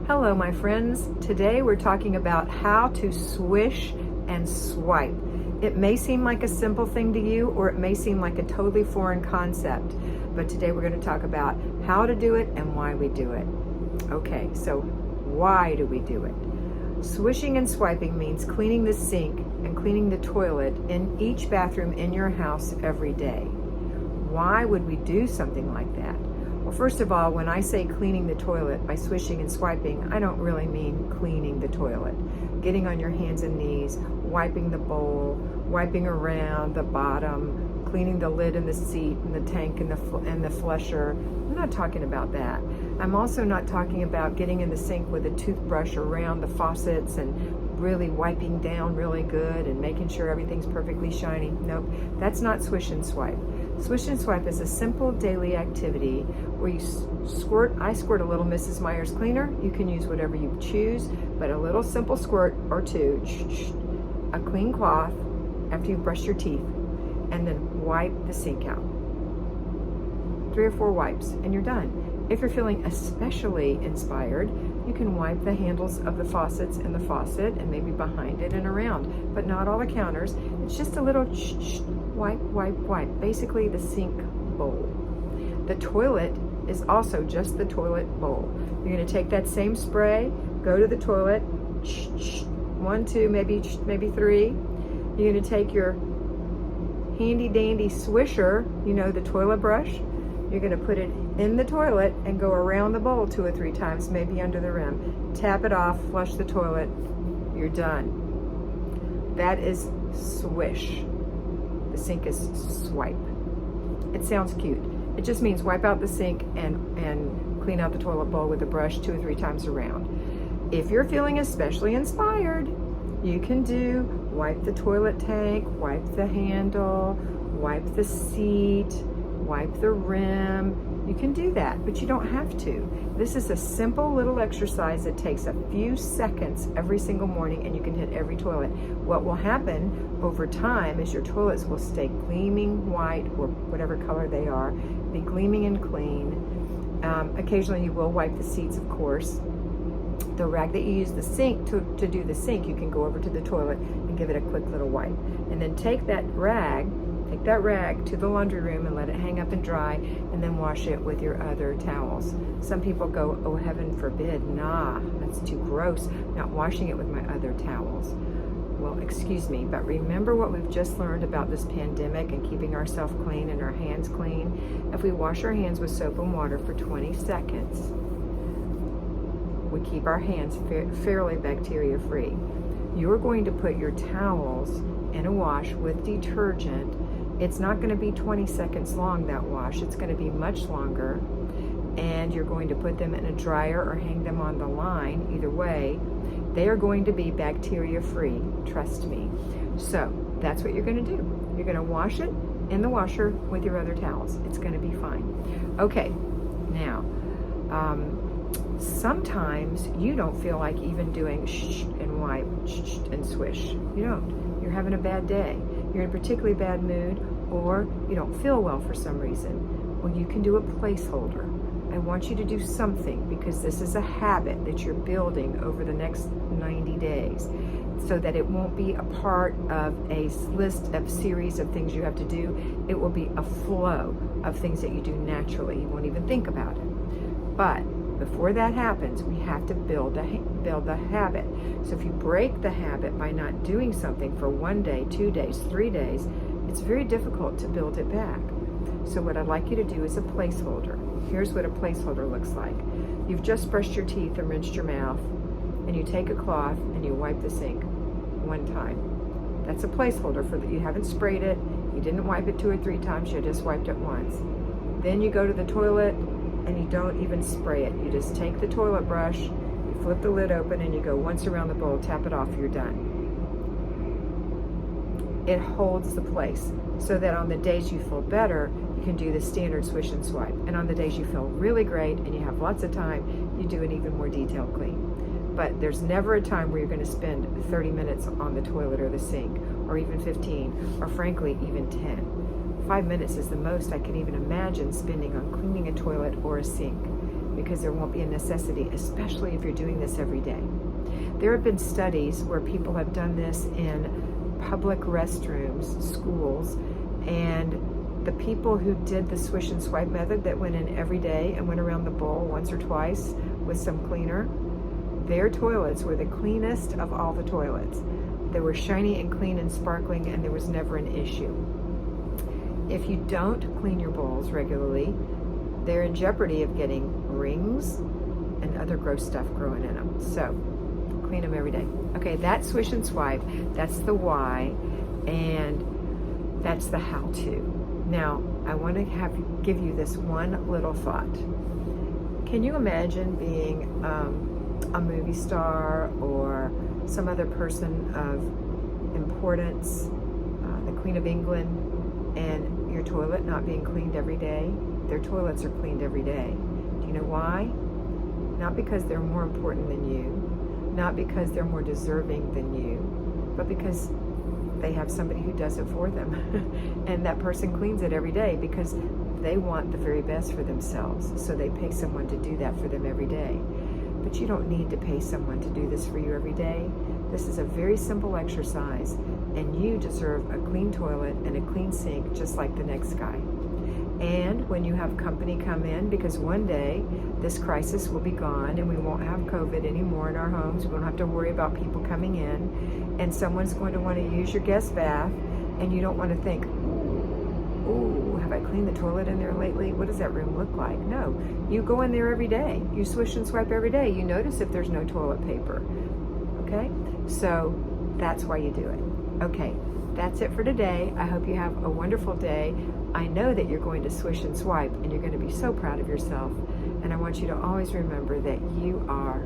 Hello my friends, today we're talking about how to swish and swipe. It may seem like a simple thing to you or it may seem like a totally foreign concept, but today we're going to talk about how to do it and why we do it. Okay, so why do we do it? Swishing and swiping means cleaning the sink and cleaning the toilet in each bathroom in your house every day. Why would we do something like that? Well, first of all, when I say cleaning the toilet by swishing and swiping, I don't really mean cleaning the toilet. Getting on your hands and knees, wiping the bowl, wiping around the bottom, cleaning the lid and the seat and the tank and the flusher. I'm not talking about that. I'm also not talking about getting in the sink with a toothbrush around the faucets and really wiping down really good and making sure everything's perfectly shiny. Nope, that's not swish and swipe. Swish and swipe is a simple daily activity where you I squirt a little Mrs. Meyer's cleaner. You can use whatever you choose, but a little simple squirt or two, a clean cloth after you brush your teeth, and then wipe the sink out. 3 or 4 wipes and you're done. If you're feeling especially inspired, you can wipe the handles of the faucets and the faucet and maybe behind it and around, but not all the counters. It's just a little wipe, wipe, wipe. Basically the sink bowl. The toilet is also just the toilet bowl. You're going to take that same spray, go to the toilet, 1, 2, maybe 3. You're going to take your handy dandy swisher, you know, the toilet brush. You're going to put it in the toilet and go around the bowl 2 or 3 times, maybe under the rim. Tap it off, flush the toilet, you're done. That is swish. The sink is swipe. It sounds cute. It just means wipe out the sink and clean out the toilet bowl with a brush 2 or 3 times around. If you're feeling especially inspired, you can do wipe the toilet tank, wipe the handle, wipe the seat, wipe the rim. You can do that, but you don't have to. This is a simple little exercise that takes a few seconds every single morning and you can hit every toilet. What will happen over time is your toilets will stay gleaming white or whatever color they are, be gleaming and clean. Occasionally you will wipe the seats, of course. The rag that you use the sink to do the sink, you can go over to the toilet and give it a quick little wipe. And then take that rag to the laundry room and let it hang up and dry, and then wash it with your other towels. Some people go, oh heaven forbid, nah, that's too gross, not washing it with my other towels. Well, excuse me, but remember what we've just learned about this pandemic and keeping ourselves clean and our hands clean? If we wash our hands with soap and water for 20 seconds, we keep our hands fairly bacteria free. You're going to put your towels in a wash with detergent. It's not going to be 20 seconds long, that wash. It's going to be much longer. And you're going to put them in a dryer or hang them on the line. Either way, they are going to be bacteria free. Trust me. So that's what you're going to do. You're going to wash it in the washer with your other towels. It's going to be fine. Okay, now, sometimes you don't feel like even doing and wipe and swish. You don't. You're having a bad day. You're in a particularly bad mood, or you don't feel well for some reason. Well, you can do a placeholder. I want you to do something because this is a habit that you're building over the next 90 days so that it won't be a part of a list of series of things you have to do. It will be a flow of things that you do naturally. You won't even think about it. But before that happens, we have to build a habit. So if you break the habit by not doing something for 1 day, 2 days, 3 days, it's very difficult to build it back. So what I'd like you to do is a placeholder. Here's what a placeholder looks like. You've just brushed your teeth and rinsed your mouth, and you take a cloth and you wipe the sink 1 time. That's a placeholder for that. You haven't sprayed it, you didn't wipe it 2 or 3 times, you just wiped it once. Then you go to the toilet and you don't even spray it. You just take the toilet brush, you flip the lid open, and you go once around the bowl, tap it off, you're done. It holds the place so that on the days you feel better, you can do the standard swish and swipe. And on the days you feel really great and you have lots of time, you do an even more detailed clean. But there's never a time where you're going to spend 30 minutes on the toilet or the sink, or even 15, or frankly, even 10. 5 minutes is the most I can even imagine spending on cleaning a toilet or a sink. because there won't be a necessity, especially if you're doing this every day. There have been studies where people have done this in public restrooms, schools, and the people who did the swish and swipe method that went in every day and went around the bowl once or twice with some cleaner, their toilets were the cleanest of all the toilets. They were shiny and clean and sparkling, and there was never an issue. If you don't clean your bowls regularly, they're in jeopardy of getting rings and other gross stuff growing in them. So clean them every day. Okay, that's swish and swipe. That's the why, and that's the how-to. Now, I want to give you this one little thought. Can you imagine being a movie star or some other person of importance, the Queen of England, and your toilet not being cleaned every day? Their toilets are cleaned every day. Do you know why? Not because they're more important than you, not because they're more deserving than you, but because they have somebody who does it for them. And that person cleans it every day because they want the very best for themselves. So they pay someone to do that for them every day. But you don't need to pay someone to do this for you every day. This is a very simple exercise, and you deserve a clean toilet and a clean sink just like the next guy. And when you have company come in, because one day this crisis will be gone and we won't have COVID anymore in our homes, we won't have to worry about people coming in, and someone's going to want to use your guest bath, and you don't want to think, ooh, have I cleaned the toilet in there lately? What does that room look like? No, you go in there every day. You swish and swipe every day. You notice if there's no toilet paper. Okay, so that's why you do it. Okay, that's it for today. I hope you have a wonderful day. I know that you're going to swish and swipe, and you're going to be so proud of yourself. And I want you to always remember that you are